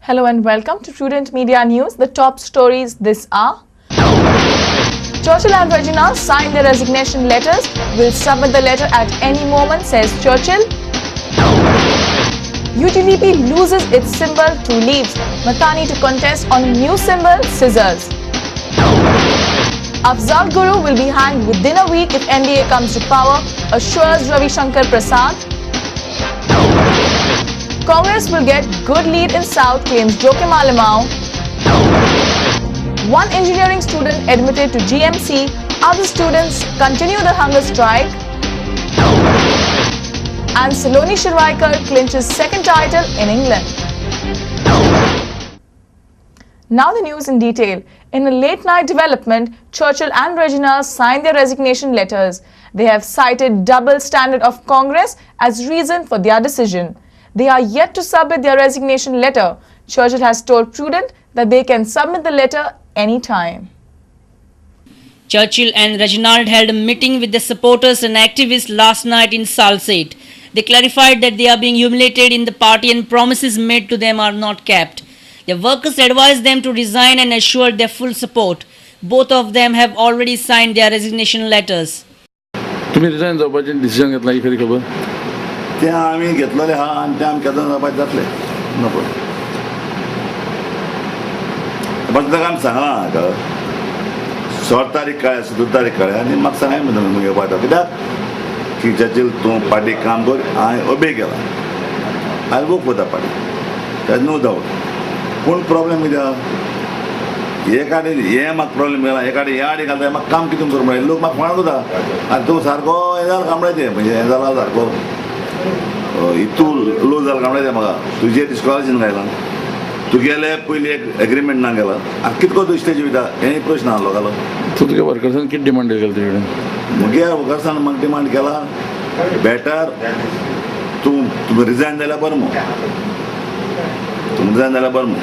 Hello and welcome to Prudent Media News. The top stories this hour. Churchill and Reginald signed their resignation letters. Will submit the letter at any moment, says Churchill. UTDP loses its symbol to Leaves. Mathani to contest on a new symbol, scissors. Afzal Guru will be hanged within a week if NDA comes to power, assures Ravi Shankar Prasad. Congress will get good lead in South, claims Joaquim Alemão. One engineering student admitted to GMC. Other students continue the hunger strike. And Saloni Shirvaikar clinches second title in England. Now the news in detail. In a late-night development, Churchill and Reginald signed their resignation letters. They have cited double standard of Congress as reason for their decision. They are yet to submit their resignation letter. Churchill has told Prudent that they can submit the letter anytime. Churchill and Reginald held a meeting with their supporters and activists last night in Salsette. They clarified that they are being humiliated in the party and promises made to them are not kept. Their workers advised them to resign and assured their full support. Both of them have already signed their resignation letters. तुम्ही resign जावपाचे decision घेतला ही खरी खबर? ते आम्ही घेतलेले हा आणि ते आम्ही केदार जावपाचे जातले नको फक्त आमी सांगला हाका 16 तारीख कळ्ळ्या 17 तारीख कळ्ळ्या आनी म्हाका सांगाय म्हणून मुगे पावता कित्याक की चर्चिल तूं पार्टीक काम कर हांवें ओबे केला I work for the party that no doubt पूण प्रॉब्लेम कित्याक एकाडे हे म्हाका प्रॉब्लेम गेला एकाडे ह्या आडी घालता म्हाका काम कितें करूं म्हणलें लोक म्हाका म्हणत होता आनी तूं सारको हें जाला कांबळेचें म्हणजे हें जाला सारको हितू लो जाला कांबळेचें म्हाका तुजें स्कॉलरशीप घायलां तुगेले पयलीं एक एग्रीमेंट ना गेला आनी कितको तूं स्टेज वयता हें प्रश्न आहलो घालो तूं तुगे वर्कर्सान कितें डिमांड केला तुजे कडेन? मुगे वर्कर्सान म्हाका डिमांड केला बेटर तूं रिजायन जाल्यार बरें मो तूं रिजायन जाल्यार बरें मो.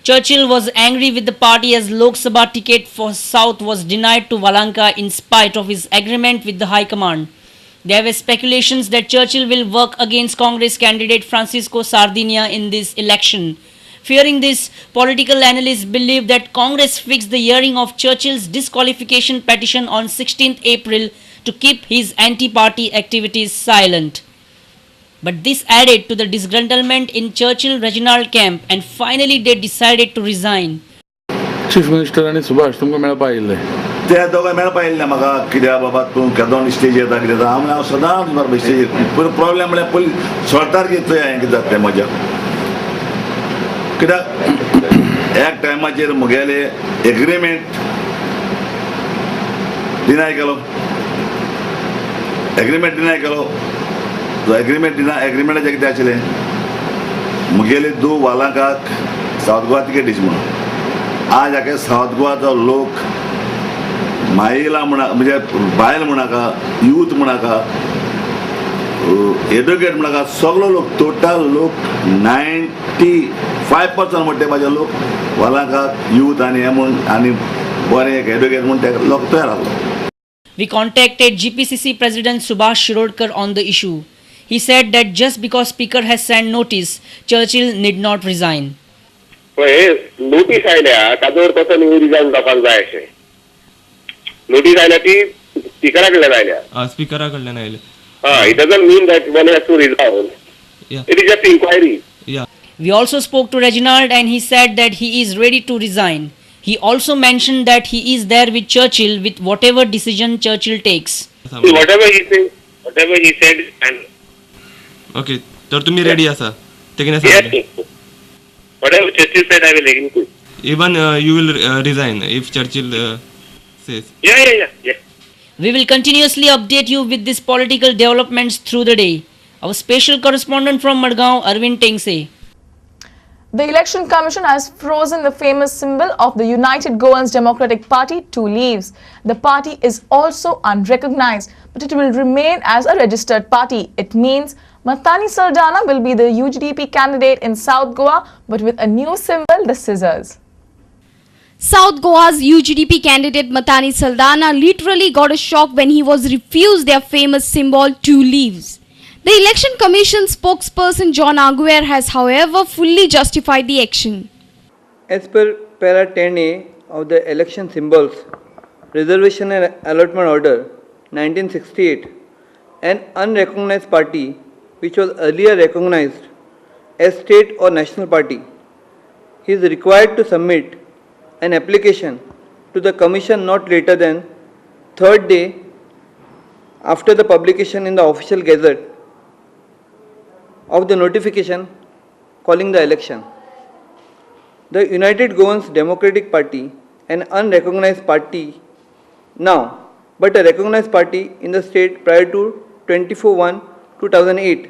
Churchill was angry with the party as Lok Sabha ticket for South was denied to Valanka in spite of his agreement with the High Command. There were speculations that Churchill will work against Congress candidate Francisco Sardinia in this election. Fearing this, political analysts believe that Congress fixed the hearing of Churchill's disqualification petition on 16th April to keep his anti-party activities silent. But this added to the disgruntlement in Churchill-Reginald camp and finally they decided to resign. Chief minister आणि सुभाष तुमकां मेळपा आयिल्ले ते दोगांय मेळपा येयल्ले म्हाका कित्याक बाबा तूं केदोन स्टेज येता कितें जाता हांव सदांच बरोबर स्टेजीर पूण प्रॉब्लेम म्हळ्यार पयलीं 16 तारखेक थंय हांवें कितें जाता तें म्हज्या कित्याक एक टायमाचेर मुगेले एग्रीमेंट डिनाय केलो एग्रीमेंटाचें कितें आशिल्लें मुगेले दो वालांकाक सावथ गोवा तिकेट दिस म्हणून आज हाका सावथ गोवाचो लोक महिला म्हणा म्हणजे बायल म्हणाका यूथ म्हणाका एडुकेट म्हणाका सगळो लोक टोटल लोक 95% म्हणटे म्हाजे लोक वालांकाक यूथ आनी हे म्हूण आनी बरें एक एडुकेट म्हूण ते लोक तयार आहलो. We contacted GPCC President Subhash Shirodkar on the issue. He said that just because Speaker has sent notice, Churchill need not resign. Notice आयल्या ताजो कसो न्यू रिजायन जावपाक जाय अशें नोटीस आयल्या ती स्पिकरा कडल्यान आयल्या स्पिकरा कडल्यान आयले it doesn't mean that one has to resign it is just inquiry. We also spoke to Reginald and he said that he is ready to resign. He also mentioned that he is there with Churchill with whatever decision Churchill takes. Whatever he said and okay तर तुम्ही ready आसा ते कितें सांगले? whatever Churchill said I will agree to. Even you will resign if Churchill says. Yeah. We will continuously update you with these political developments through the day. Our special correspondent from Madgaon, Arvind Tengse. The Election Commission has frozen the famous symbol of the United Goans Democratic Party, two leaves. The party is also unrecognized, but it will remain as a registered party. It means Mathani Saldana will be the UGDP candidate in South Goa, but with a new symbol, the scissors. South Goa's UGDP candidate Mathani Saldana literally got a shock when he was refused their famous symbol, two leaves. The Election Commission spokesperson John Aguirre has, however, fully justified the action. As per para 10A of the election symbols, reservation and allotment order 1968, an unrecognized party which was earlier recognized as state or national party is required to submit an application to the commission not later than third day after the publication in the official gazette of the notification calling the election. The United Goans Democratic Party, an unrecognized party now, but a recognized party in the state prior to 24/1/2008,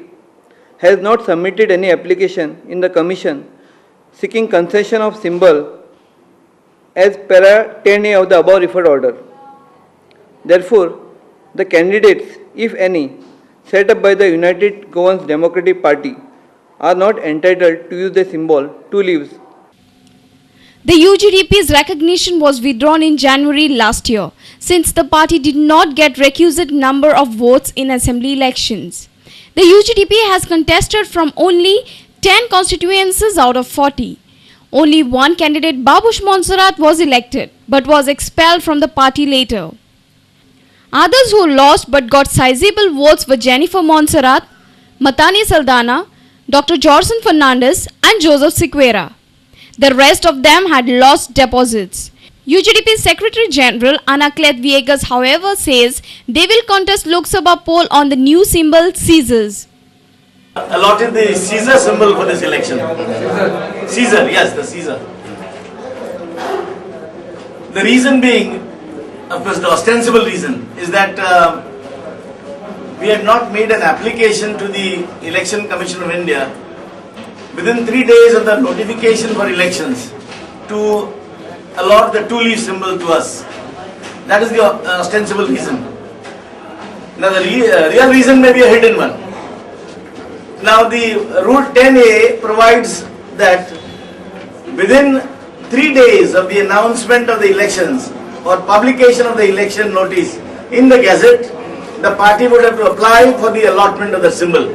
has not submitted any application in the commission seeking concession of symbol as para 10A of the above referred order. Therefore, the candidates, if any, set up by the United Goans Democratic Party are not entitled to use the symbol 2 leaves. The UGDP's recognition was withdrawn in January last year, since the party did not get requisite number of votes in assembly elections. The UGDP has contested from only 10 constituencies out of 40. Only one candidate, Babush Montserrat, was elected, but was expelled from the party later. Others who lost but got sizable votes were Jennifer Montserrat, Matani Saldana, Dr. Jorson Fernandez and Joseph Sequeira. The rest of them had lost deposits. UGDP Secretary General Anaclet Viegas, however, says they will contest Lok Sabha poll on the new symbol Caesars. Allotted the Caesar symbol for this election. Caesar, yes, the Caesar. The reason being, of course, the ostensible reason is that we had not made an application to the Election Commission of India within 3 days of the notification for elections to allot the 2-leaf symbol to us. That is the ostensible reason. Now the real reason may be a hidden one. Now the Rule 10A provides that within 3 days of the announcement of the elections or publication of the election notice in the Gazette, the party would have to apply for the allotment of the symbol.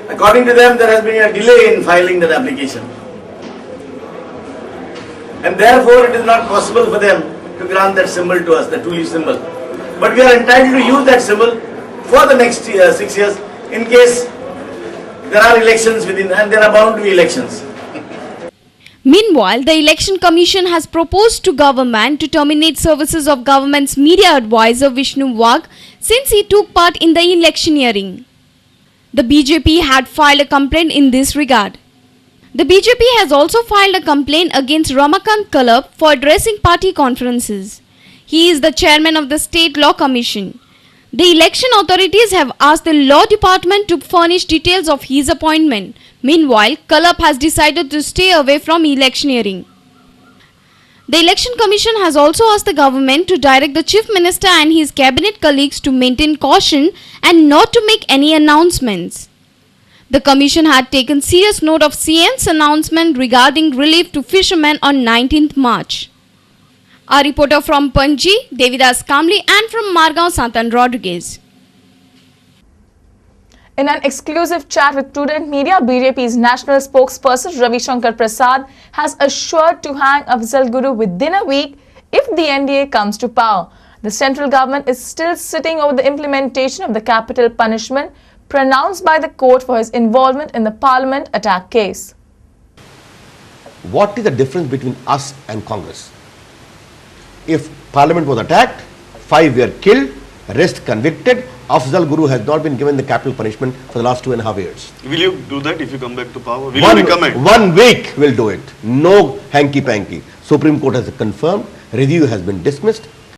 According to them, there has been a delay in filing that application. And therefore, it is not possible for them to grant that symbol to us, the 2-leaf symbol. But we are entitled to use that symbol for the next 6 years in case there are elections within, and there are bound to be elections. Meanwhile, the Election Commission has proposed to government to terminate services of government's media advisor Vishnu Wagh since he took part in the electioneering. The BJP had filed a complaint in this regard. The BJP has also filed a complaint against Ramakant Kalap for addressing party conferences. He is the chairman of the State Law Commission. The election authorities have asked the Law Department to furnish details of his appointment. Meanwhile, Kalap has decided to stay away from electioneering. The Election Commission has also asked the government to direct the Chief Minister and his cabinet colleagues to maintain caution and not to make any announcements. The Commission had taken serious note of CM's announcement regarding relief to fishermen on 19th March. Our reporter from Panji, Devidas Kamli, and from Margaon, Santan Rodriguez. In an exclusive chat with Prudent Media, BJP's national spokesperson Ravi Shankar Prasad has assured to hang Afzal Guru within a week if the NDA comes to power. The central government is still sitting over the implementation of the capital punishment pronounced by the court for his involvement in the Parliament attack case. What is the difference between us and Congress? If Parliament was attacked, 5 were killed, rest convicted. Afzal Guru has not been given the capital punishment for the last 2.5 years. Will you do that if you come back to power? Will you recommend? 1 week will do it. No hanky-panky. Supreme Court has confirmed, review has been dismissed.